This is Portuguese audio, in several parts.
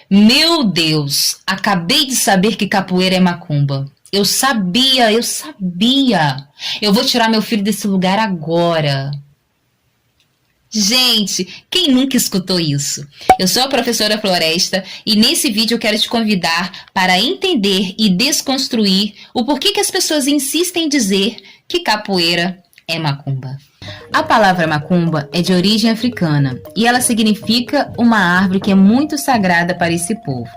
Meu Deus, acabei de saber que capoeira é macumba. Eu sabia, eu sabia. Eu vou tirar meu filho desse lugar agora. Gente, quem nunca escutou isso? Eu sou a professora Floresta e nesse vídeo eu quero te convidar para entender e desconstruir o porquê que as pessoas insistem em dizer que capoeira é macumba. A palavra macumba é de origem africana e ela significa uma árvore que é muito sagrada para esse povo.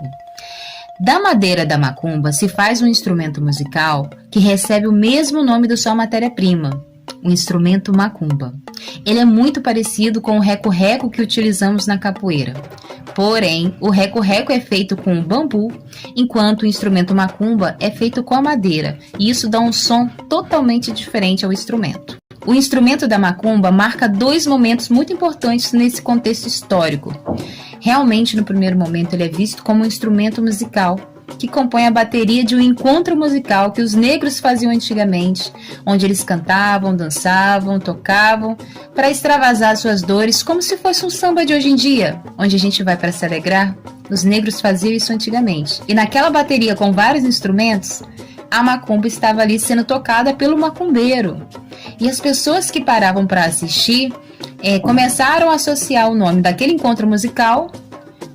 Da madeira da macumba se faz um instrumento musical que recebe o mesmo nome da sua matéria-prima, o instrumento macumba. Ele é muito parecido com o reco-reco que utilizamos na capoeira. Porém, o reco-reco é feito com o bambu, enquanto o instrumento macumba é feito com a madeira, e isso dá um som totalmente diferente ao instrumento. O instrumento da macumba marca dois momentos muito importantes nesse contexto histórico. Realmente, no primeiro momento, ele é visto como um instrumento musical que compõe a bateria de um encontro musical que os negros faziam antigamente, onde eles cantavam, dançavam, tocavam, para extravasar suas dores, como se fosse um samba de hoje em dia, onde a gente vai para se alegrar. Os negros faziam isso antigamente. E naquela bateria com vários instrumentos, a macumba estava ali sendo tocada pelo macumbeiro. E as pessoas que paravam para assistir começaram a associar o nome daquele encontro musical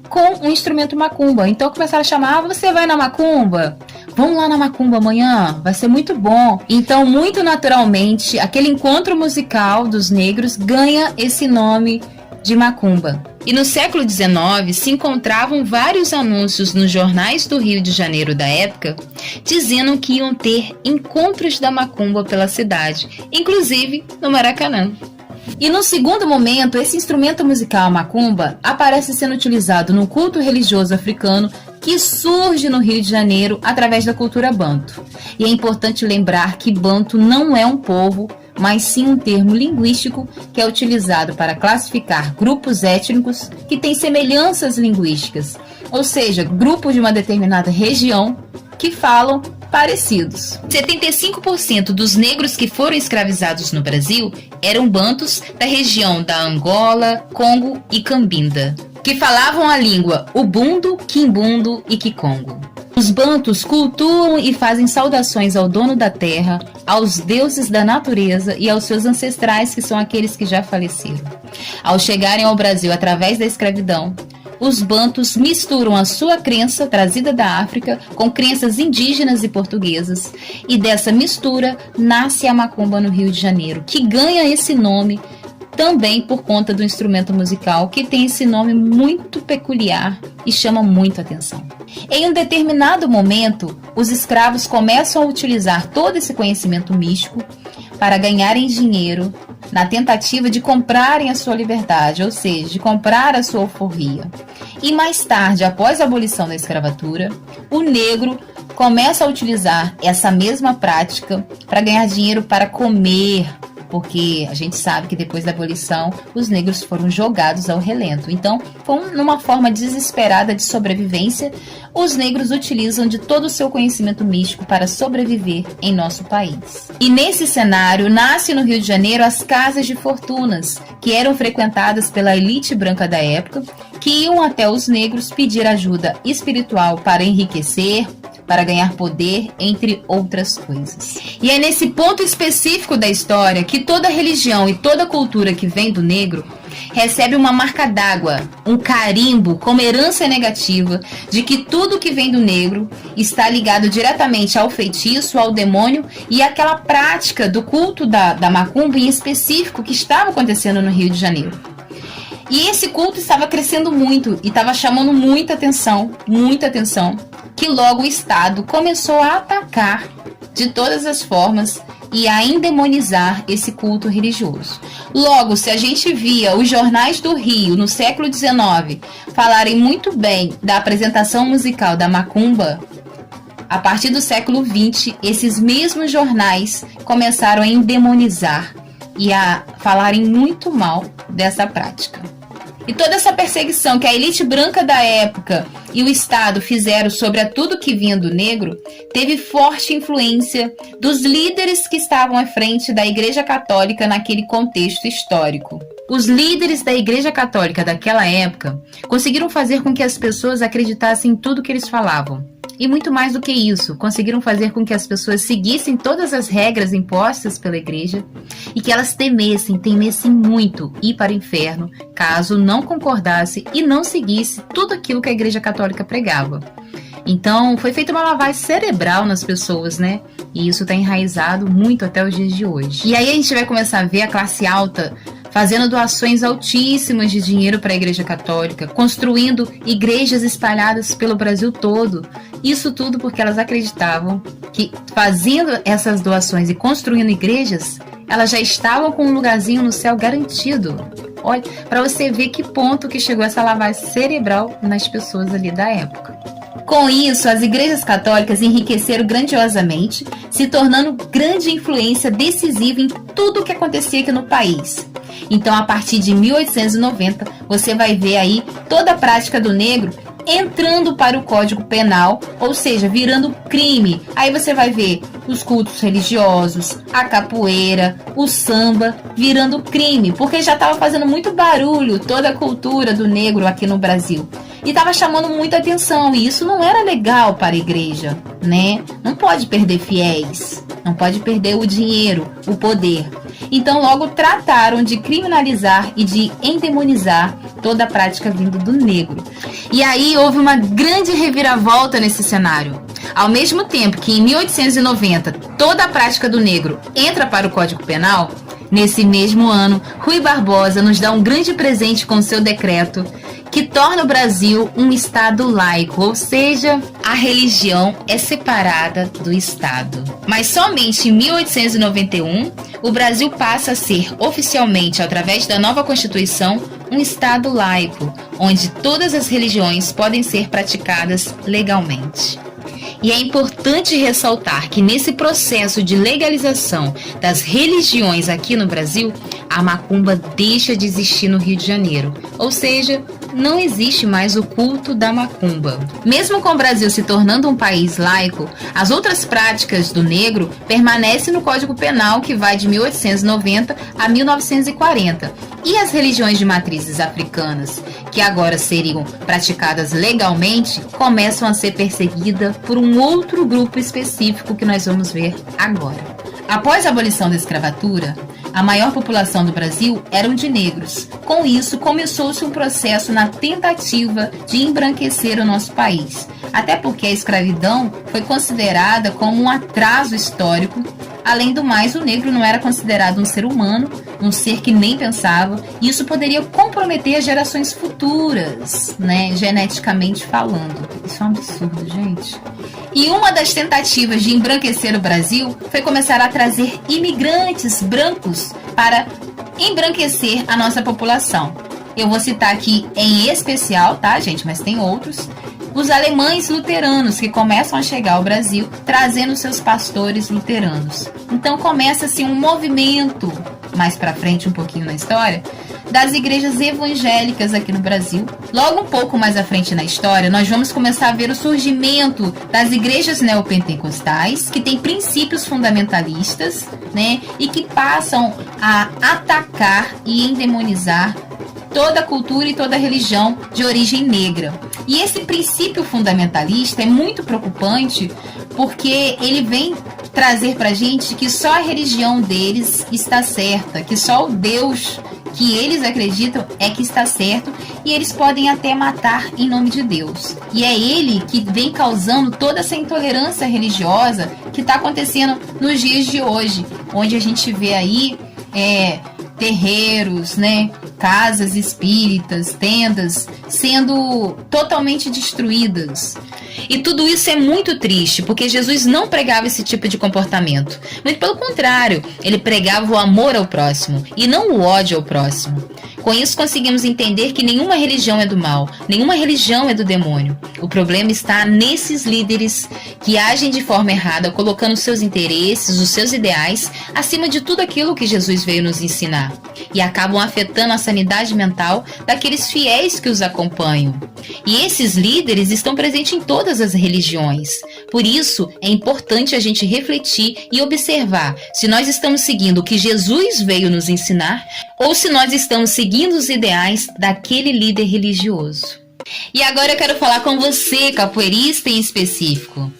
com um instrumento macumba. Então começaram a chamar: você vai na macumba? Vamos lá na macumba amanhã, vai ser muito bom. Então, muito naturalmente, aquele encontro musical dos negros ganha esse nome de macumba. E no século XIX se encontravam vários anúncios nos jornais do Rio de Janeiro da época dizendo que iam ter encontros da macumba pela cidade, inclusive no Maracanã. E no segundo momento, esse instrumento musical, a macumba, aparece sendo utilizado no culto religioso africano que surge no Rio de Janeiro através da cultura banto. E é importante lembrar que banto não é um povo, mas sim um termo linguístico que é utilizado para classificar grupos étnicos que têm semelhanças linguísticas, ou seja, grupos de uma determinada região que falam parecidos. 75% dos negros que foram escravizados no Brasil eram bantos da região da Angola, Congo e Cambinda, que falavam a língua Ubundu, Quimbundo e Kikongo. Os bantos cultuam e fazem saudações ao dono da terra, aos deuses da natureza e aos seus ancestrais, que são aqueles que já faleceram. Ao chegarem ao Brasil através da escravidão, os bantos misturam a sua crença trazida da África com crenças indígenas e portuguesas, e dessa mistura nasce a macumba no Rio de Janeiro, que ganha esse nome também por conta do instrumento musical, que tem esse nome muito peculiar e chama muito atenção. Em um determinado momento, os escravos começam a utilizar todo esse conhecimento místico para ganharem dinheiro na tentativa de comprarem a sua liberdade, ou seja, de comprar a sua alforria. E mais tarde, após a abolição da escravatura, o negro começa a utilizar essa mesma prática para ganhar dinheiro para comer, porque a gente sabe que depois da abolição os negros foram jogados ao relento. Então, numa forma desesperada de sobrevivência, os negros utilizam de todo o seu conhecimento místico para sobreviver em nosso país. E nesse cenário, nasce no Rio de Janeiro as casas de fortunas, que eram frequentadas pela elite branca da época, que iam até os negros pedir ajuda espiritual para enriquecer, para ganhar poder, entre outras coisas. E é nesse ponto específico da história que toda religião e toda cultura que vem do negro recebe uma marca d'água, um carimbo como herança negativa de que tudo que vem do negro está ligado diretamente ao feitiço, ao demônio e àquela prática do culto da macumba em específico que estava acontecendo no Rio de Janeiro. E esse culto estava crescendo muito e estava chamando muita atenção, que logo o Estado começou a atacar de todas as formas e a endemonizar esse culto religioso. Logo, se a gente via os jornais do Rio no século XIX falarem muito bem da apresentação musical da macumba, a partir do século XX, esses mesmos jornais começaram a endemonizar e a falarem muito mal dessa prática. E toda essa perseguição que a elite branca da época e o Estado fizeram sobre tudo que vinha do negro teve forte influência dos líderes que estavam à frente da Igreja Católica naquele contexto histórico. Os líderes da Igreja Católica daquela época conseguiram fazer com que as pessoas acreditassem em tudo que eles falavam. E muito mais do que isso, conseguiram fazer com que as pessoas seguissem todas as regras impostas pela igreja e que elas temessem muito ir para o inferno caso não concordasse e não seguisse tudo aquilo que a Igreja Católica pregava. Então, foi feita uma lavagem cerebral nas pessoas, né? E isso está enraizado muito até os dias de hoje. E aí a gente vai começar a ver a classe alta fazendo doações altíssimas de dinheiro para a Igreja Católica, construindo igrejas espalhadas pelo Brasil todo. Isso tudo porque elas acreditavam que fazendo essas doações e construindo igrejas, elas já estavam com um lugarzinho no céu garantido. Olha, para você ver que ponto que chegou essa lavagem cerebral nas pessoas ali da época. Com isso, as igrejas católicas enriqueceram grandiosamente, se tornando grande influência decisiva em tudo o que acontecia aqui no país. Então, a partir de 1890, você vai ver aí toda a prática do negro entrando para o Código Penal, ou seja, virando crime. Aí você vai ver os cultos religiosos, a capoeira, o samba virando crime, porque já estava fazendo muito barulho toda a cultura do negro aqui no Brasil. E estava chamando muita atenção, e isso não era legal para a igreja, né? Não pode perder fiéis, não pode perder o dinheiro, o poder. Então logo trataram de criminalizar e de endemonizar toda a prática vindo do negro. E aí houve uma grande reviravolta nesse cenário. Ao mesmo tempo que em 1890 toda a prática do negro entra para o Código Penal, nesse mesmo ano, Rui Barbosa nos dá um grande presente com seu decreto que torna o Brasil um Estado laico, ou seja, a religião é separada do Estado. Mas somente em 1891, o Brasil passa a ser oficialmente, através da nova Constituição, um Estado laico, onde todas as religiões podem ser praticadas legalmente. E é importante ressaltar que nesse processo de legalização das religiões aqui no Brasil, a macumba deixa de existir no Rio de Janeiro, ou seja, não existe mais o culto da macumba. Mesmo com o Brasil se tornando um país laico, as outras práticas do negro permanecem no Código Penal, que vai de 1890 a 1940. E as religiões de matrizes africanas, que agora seriam praticadas legalmente, começam a ser perseguidas por um outro grupo específico que nós vamos ver agora. Após a abolição da escravatura, a maior população do Brasil eram de negros. Com isso, começou-se um processo na tentativa de embranquecer o nosso país. Até porque a escravidão foi considerada como um atraso histórico. Além do mais, o negro não era considerado um ser humano, um ser que nem pensava, e isso poderia comprometer as gerações futuras, né, geneticamente falando. Isso é um absurdo, gente. E uma das tentativas de embranquecer o Brasil foi começar a trazer imigrantes brancos para embranquecer a nossa população. Eu vou citar aqui em especial, tá, gente, mas tem outros. Os alemães luteranos que começam a chegar ao Brasil trazendo seus pastores luteranos. Então começa-se um movimento, mais para frente um pouquinho na história, das igrejas evangélicas aqui no Brasil. Logo um pouco mais à frente na história, nós vamos começar a ver o surgimento das igrejas neopentecostais, que têm princípios fundamentalistas, né, e que passam a atacar e endemonizar toda a cultura e toda a religião de origem negra. E esse princípio fundamentalista é muito preocupante porque ele vem trazer pra gente que só a religião deles está certa, que só o Deus que eles acreditam é que está certo, e eles podem até matar em nome de Deus. E é ele que vem causando toda essa intolerância religiosa que está acontecendo nos dias de hoje, onde a gente vê aí terreiros, né, casas espíritas, tendas sendo totalmente destruídas. E tudo isso é muito triste, porque Jesus não pregava esse tipo de comportamento. Muito pelo contrário, ele pregava o amor ao próximo e não o ódio ao próximo. Com isso conseguimos entender que nenhuma religião é do mal, nenhuma religião é do demônio. O problema está nesses líderes que agem de forma errada, colocando seus interesses, os seus ideais, acima de tudo aquilo que Jesus veio nos ensinar. E acabam afetando essa sanidade mental daqueles fiéis que os acompanham. E esses líderes estão presentes em todas as religiões. Por isso, é importante a gente refletir e observar se nós estamos seguindo o que Jesus veio nos ensinar ou se nós estamos seguindo os ideais daquele líder religioso. E agora eu quero falar com você, capoeirista em específico.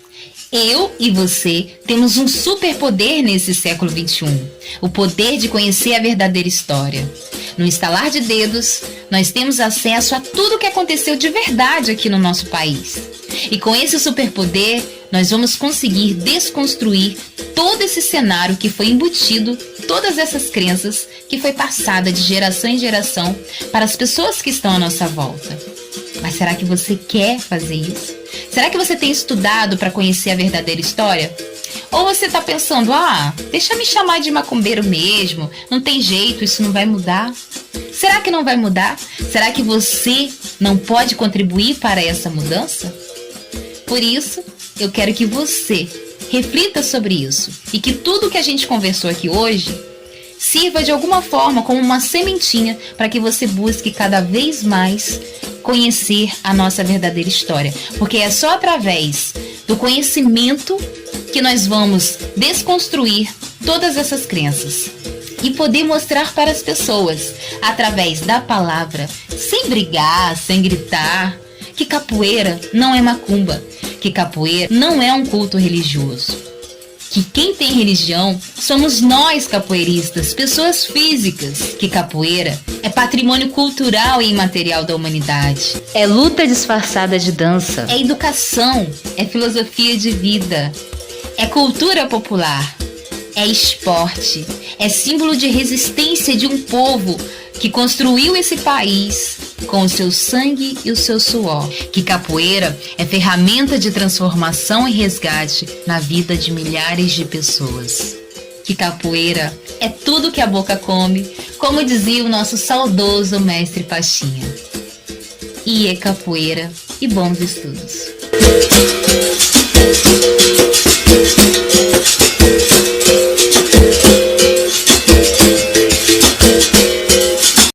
Eu e você temos um superpoder nesse século XXI, o poder de conhecer a verdadeira história. No estalar de dedos, nós temos acesso a tudo o que aconteceu de verdade aqui no nosso país. E com esse superpoder, nós vamos conseguir desconstruir todo esse cenário que foi embutido, todas essas crenças que foi passada de geração em geração para as pessoas que estão à nossa volta. Mas será que você quer fazer isso? Será que você tem estudado para conhecer a verdadeira história? Ou você está pensando, deixa me chamar de macumbeiro mesmo, não tem jeito, isso não vai mudar? Será que não vai mudar? Será que você não pode contribuir para essa mudança? Por isso, eu quero que você reflita sobre isso e que tudo que a gente conversou aqui hoje sirva de alguma forma como uma sementinha para que você busque cada vez mais conhecer a nossa verdadeira história, porque é só através do conhecimento que nós vamos desconstruir todas essas crenças e poder mostrar para as pessoas, através da palavra, sem brigar, sem gritar, que capoeira não é macumba, que capoeira não é um culto religioso. Que quem tem religião somos nós, capoeiristas, pessoas físicas. Que capoeira é patrimônio cultural e imaterial da humanidade. É luta disfarçada de dança. É educação, é filosofia de vida, é cultura popular, é esporte, é símbolo de resistência de um povo que construiu esse país com o seu sangue e o seu suor. Que capoeira é ferramenta de transformação e resgate na vida de milhares de pessoas. Que capoeira é tudo que a boca come, como dizia o nosso saudoso mestre Pachinha. E é capoeira e bons estudos.